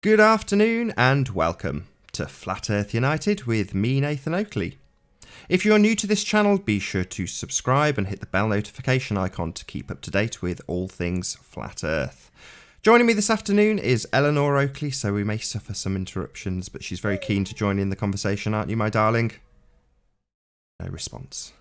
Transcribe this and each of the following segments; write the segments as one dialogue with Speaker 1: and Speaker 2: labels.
Speaker 1: Good afternoon and welcome to Flat Earth United with me, Nathan Oakley. If you're new to this channel, be sure to subscribe and hit the bell notification icon to keep up to date with all things Flat Earth. Joining me this afternoon is Eleanor Oakley, so we may suffer some interruptions, but she's very keen to join in the conversation, aren't you, my darling? No response.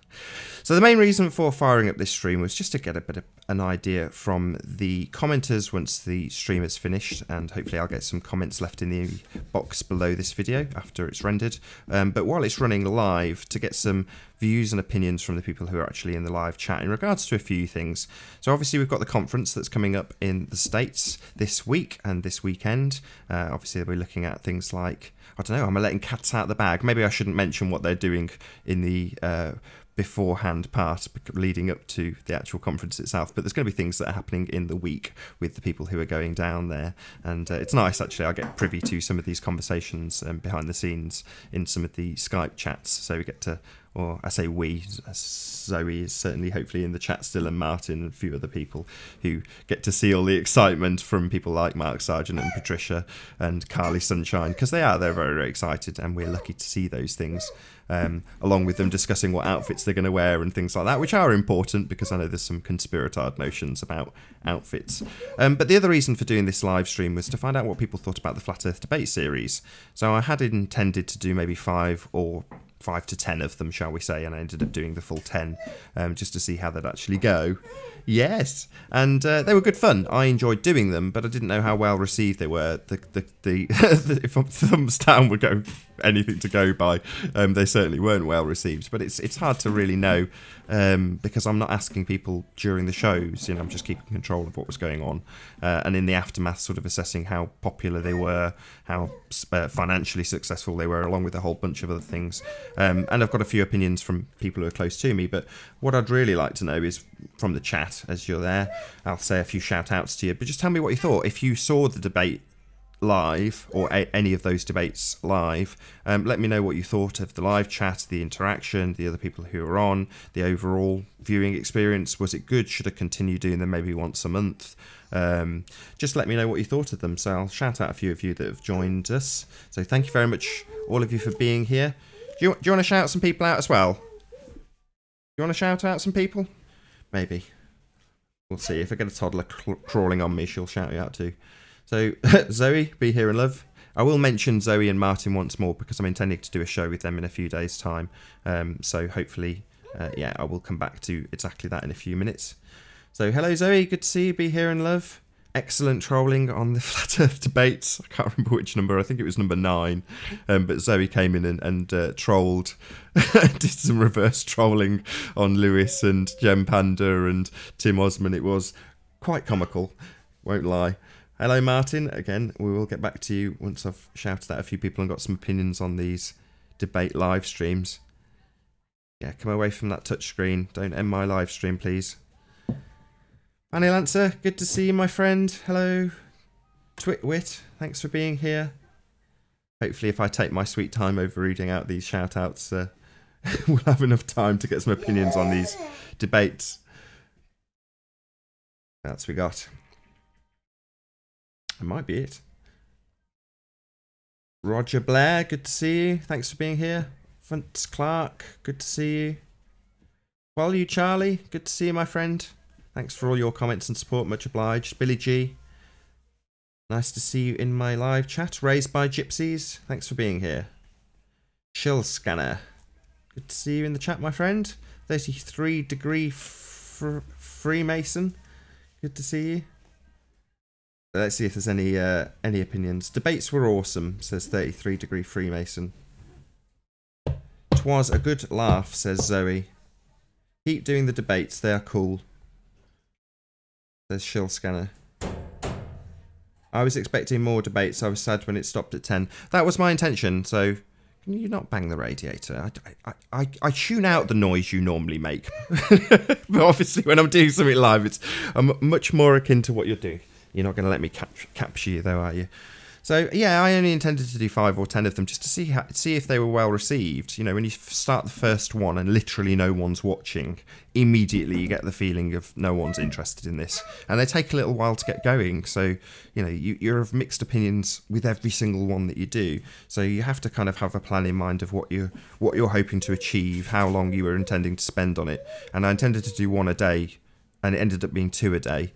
Speaker 1: So the main reason for firing up this stream was just to get a bit of an idea from the commenters once the stream is finished, and hopefully I'll get some comments left in the box below this video after it's rendered. But while it's running live, to get some views and opinions from the people who are actually in the live chat in regards to a few things. So obviously we've got the conference that's coming up in the States this week and this weekend. Obviously we're looking at things like, I don't know, am I letting cats out of the bag? Maybe I shouldn't mention what they're doing in the beforehand part leading up to the actual conference itself, but there's going to be things that are happening in the week with the people who are going down there, and it's nice actually. I get privy to some of these conversations behind the scenes in some of the Skype chats, so we get to, or I say we, Zoe is certainly hopefully in the chat still, and Martin and a few other people who get to see all the excitement from people like Mark Sargent and Patricia and Carly Sunshine, because they're very, very excited, and we're lucky to see those things. Along with them discussing what outfits they're going to wear and things like that, which are important because I know there's some conspiratard notions about outfits. But the other reason for doing this live stream was to find out what people thought about the Flat Earth debate series. So I had intended to do maybe 5 to 10 of them, shall we say, and I ended up doing the full 10 just to see how they'd actually go. Yes, and they were good fun. I enjoyed doing them, but I didn't know how well received they were. If thumbs down would go anything to go by, they certainly weren't well received. But it's hard to really know because I'm not asking people during the shows. You know, I'm just keeping control of what was going on, and in the aftermath, sort of assessing how popular they were, how financially successful they were, along with a whole bunch of other things. And I've got a few opinions from people who are close to me. But what I'd really like to know is from the chat. As you're there, I'll say a few shout outs to you, but just tell me what you thought. If you saw the debate live, or any of those debates live, let me know what you thought of the live chat, the interaction, the other people who were on, the overall viewing experience. Was it good? Should I continue doing them maybe once a month? Just let me know what you thought of them. So I'll shout out a few of you that have joined us. So thank you very much, all of you, for being here. Do you want to shout some people out as well? You want to shout out some people? Maybe. We'll see. If I get a toddler crawling on me, she'll shout you out too. So, Zoe, be here and love. I will mention Zoe and Martin once more because I'm intending to do a show with them in a few days' time. So hopefully, yeah, I will come back to exactly that in a few minutes. So, hello, Zoe. Good to see you. Be here and love. Excellent trolling on the Flat Earth debates. I can't remember which number. I think it was number 9. But Zoe came in and trolled, did some reverse trolling on Lewis and Gem Panda and Tim Osman. It was quite comical, won't lie. Hello, Martin. Again, we will get back to you once I've shouted at a few people and got some opinions on these debate live streams. Yeah, come away from that touch screen. Don't end my live stream, please. Annie Lancer, good to see you, my friend. Hello. Twitwit, thanks for being here. Hopefully, if I take my sweet time over reading out these shout-outs, we'll have enough time to get some opinions on these debates. That's we got. That might be it. Roger Blair, good to see you. Thanks for being here. Funtz Clark, good to see you. Well, you Charlie, good to see you, my friend. Thanks for all your comments and support, much obliged. Billy G, nice to see you in my live chat. Raised by Gypsies, thanks for being here. Chill Scanner, good to see you in the chat, my friend. 33 degree Freemason, good to see you. Let's see if there's any opinions. Debates were awesome, says 33 degree Freemason. 'Twas a good laugh, says Zoe. Keep doing the debates, they are cool. There's Shill Scanner. I was expecting more debates. I was sad when it stopped at 10. That was my intention, so can you not bang the radiator? I tune out the noise you normally make. But obviously when I'm doing something live, I'm much more akin to what you're doing. You're not going to let me capture you though, are you? So yeah, I only intended to do 5 or 10 of them just to see if they were well received. You know, when you start the first one and literally no one's watching, immediately you get the feeling of no one's interested in this, and they take a little while to get going. So you know, you're of mixed opinions with every single one that you do. So you have to kind of have a plan in mind of what you're hoping to achieve, how long you were intending to spend on it. And I intended to do 1 a day, and it ended up being 2 a day.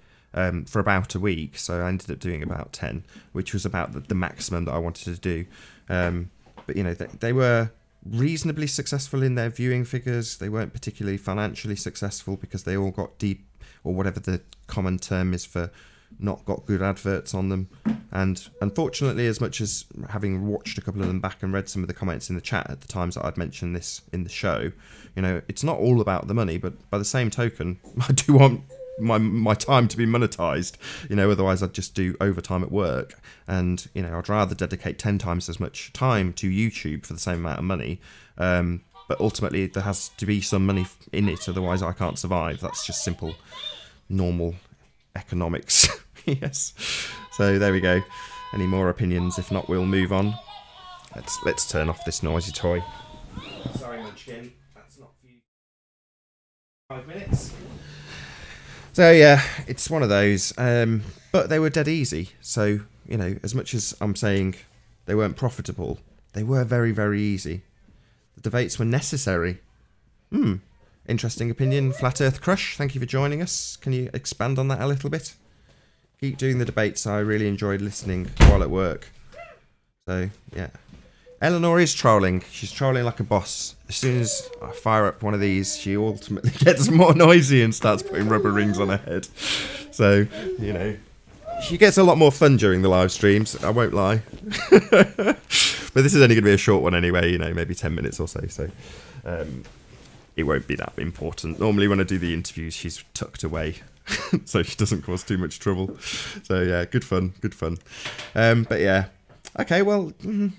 Speaker 1: For about a week, so I ended up doing about 10, which was about the maximum that I wanted to do. But you know, they were reasonably successful in their viewing figures. They weren't particularly financially successful because they all got deep, or whatever the common term is for not got good adverts on them. And unfortunately, as much as having watched a couple of them back and read some of the comments in the chat at the times that I'd mentioned this in the show, you know, it's not all about the money, but by the same token, I do want my time to be monetized, you know, otherwise I'd just do overtime at work. And you know, I'd rather dedicate 10 times as much time to YouTube for the same amount of money, but ultimately there has to be some money in it, otherwise I can't survive. That's just simple normal economics. Yes, so there we go. Any more opinions? If not, we'll move on. Let's turn off this noisy toy. Sorry, Munchkin, that's not for you. 5 minutes. So yeah, it's one of those, but they were dead easy. So, you know, as much as I'm saying they weren't profitable, they were very, very easy. The debates were necessary. Interesting opinion. Flat Earth Crush, thank you for joining us. Can you expand on that a little bit? Keep doing the debates. I really enjoyed listening while at work. So, yeah. Eleanor is trolling. She's trolling like a boss. As soon as I fire up one of these, she ultimately gets more noisy and starts putting rubber rings on her head. So, you know, she gets a lot more fun during the live streams, I won't lie. But this is only going to be a short one anyway, you know, maybe 10 minutes or so. So it won't be that important. Normally when I do the interviews, she's tucked away. So she doesn't cause too much trouble. So yeah, good fun, good fun. But yeah. Okay, well,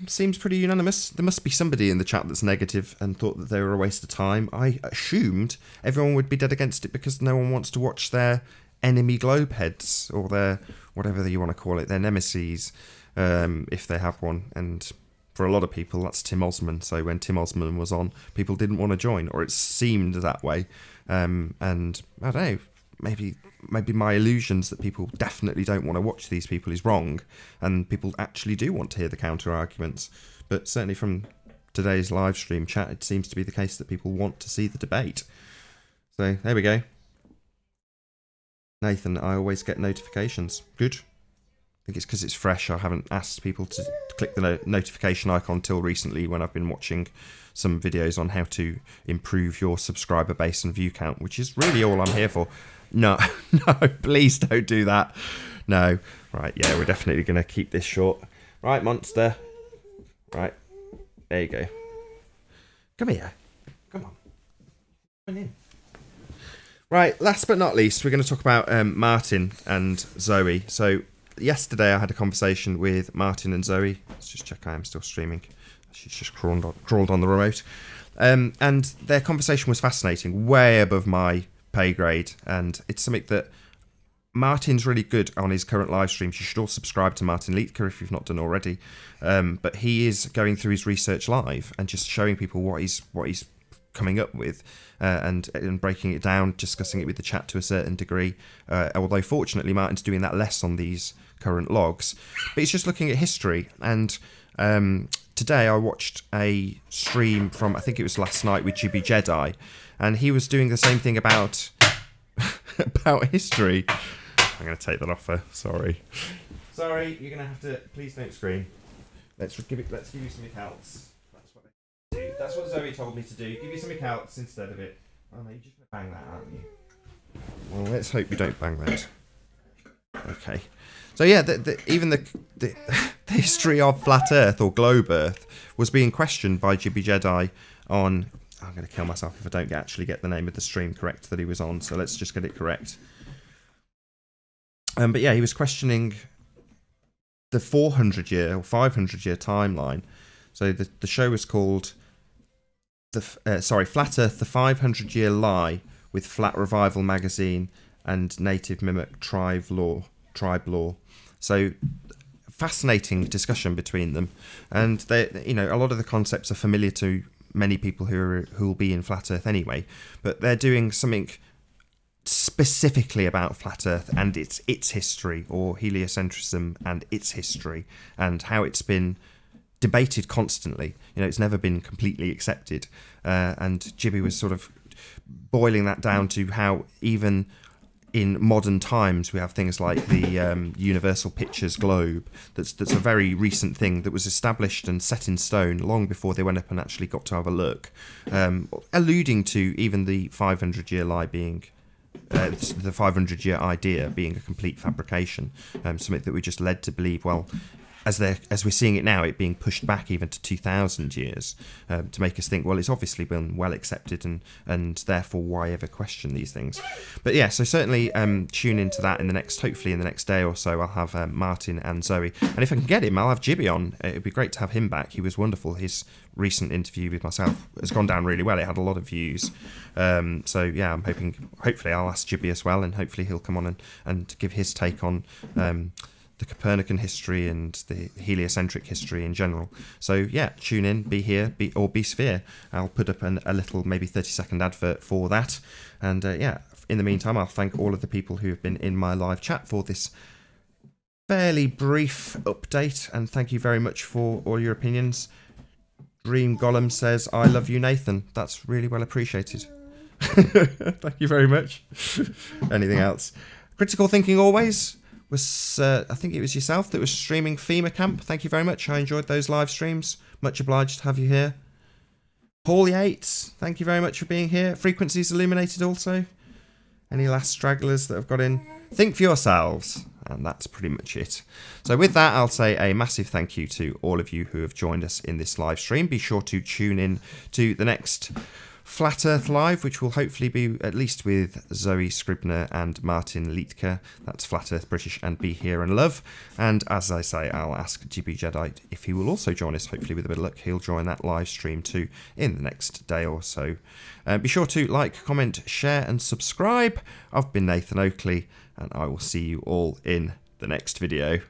Speaker 1: seems pretty unanimous. There must be somebody in the chat that's negative and thought that they were a waste of time. I assumed everyone would be dead against it because no one wants to watch their enemy globeheads, or their, whatever you want to call it, their nemesis, if they have one. And for a lot of people, that's Tim Osman. So when Tim Osman was on, people didn't want to join, or it seemed that way. And I don't know, maybe my illusions that people definitely don't want to watch these people is wrong, and people actually do want to hear the counter arguments. But certainly from today's live stream chat, it seems to be the case that people want to see the debate. So there we go. Nathan, I always get notifications. Good. I think it's because it's fresh. I haven't asked people to click the notification icon till recently, when I've been watching some videos on how to improve your subscriber base and view count, which is really all I'm here for. No, no, please don't do that. No. Right, yeah, we're definitely going to keep this short. Right, monster. Right, there you go. Come here. Come on. Come in. Right, last but not least, we're going to talk about Martin and Zoe. So yesterday I had a conversation with Martin and Zoe. Let's just check I am still streaming. She's just crawled on the remote. And their conversation was fascinating, way above my pay grade, and it's something that Martin's really good on his current live streams. You should all subscribe to Martin Lietka if you've not done already. But he is going through his research live and just showing people what he's coming up with, and breaking it down, discussing it with the chat to a certain degree. Although fortunately Martin's doing that less on these current logs, but he's just looking at history. And today I watched a stream from, I think it was last night, with Jibby Jedi, and he was doing the same thing about about history. I'm going to take that off her. Sorry, you're going to have to. Please don't scream. Let's give you something else. That's what I do. That's what Zoe told me to do. Give you something else instead of it. Oh no, you're just going to bang that, aren't you? Well, let's hope you don't bang that. Okay. So yeah, even the history of flat Earth or globe Earth was being questioned by Jibby Jedi on. I'm going to kill myself if I don't actually get the name of the stream correct that he was on. So let's just get it correct. But yeah, he was questioning the 400-year or 500-year timeline. So the show was called Flat Earth: The 500-Year Lie, with Flat Revival magazine and Native Mimic Tribe Law. So fascinating discussion between them, and they, you know, a lot of the concepts are familiar to many people who will be in Flat Earth anyway, but they're doing something specifically about Flat Earth and its history, or heliocentrism and its history, and how it's been debated constantly. You know, it's never been completely accepted, and Jibby was sort of boiling that down to how even in modern times we have things like the Universal Pictures Globe. That's a very recent thing that was established and set in stone long before they went up and actually got to have a look, alluding to even the 500-year lie being the 500-year idea being a complete fabrication, something that we're just led to believe. Well, as we're seeing it now, it being pushed back even to 2,000 years, to make us think, well, it's obviously been well accepted, and therefore why ever question these things? But yeah, so certainly tune into that hopefully in the next day or so. I'll have Martin and Zoe, and if I can get him, I'll have Jibby on. It'd be great to have him back. He was wonderful. His recent interview with myself has gone down really well. It had a lot of views. So yeah, I'm hopefully I'll ask Jibby as well, and hopefully he'll come on and give his take on the Copernican history and the heliocentric history in general. So yeah, tune in, be here, be Sphere. I'll put up a little maybe 30-second advert for that. And yeah, in the meantime, I'll thank all of the people who have been in my live chat for this fairly brief update, and thank you very much for all your opinions. Dream Golem says, "I love you, Nathan." That's really well appreciated. Thank you very much. Anything else? Critical thinking always was, I think it was yourself that was streaming FEMA Camp. Thank you very much. I enjoyed those live streams. Much obliged to have you here. Paul Yates, thank you very much for being here. Frequencies Illuminated also. Any last stragglers that have got in? Think for yourselves. And that's pretty much it. So with that, I'll say a massive thank you to all of you who have joined us in this live stream. Be sure to tune in to the next Flat Earth Live, which will hopefully be at least with Zoe Scribner and Martin Liedtke. That's Flat Earth British and Be Here and Love. And as I say, I'll ask GB Jedi if he will also join us. Hopefully with a bit of luck, he'll join that live stream too in the next day or so. Be sure to like, comment, share and subscribe. I've been Nathan Oakley, and I will see you all in the next video.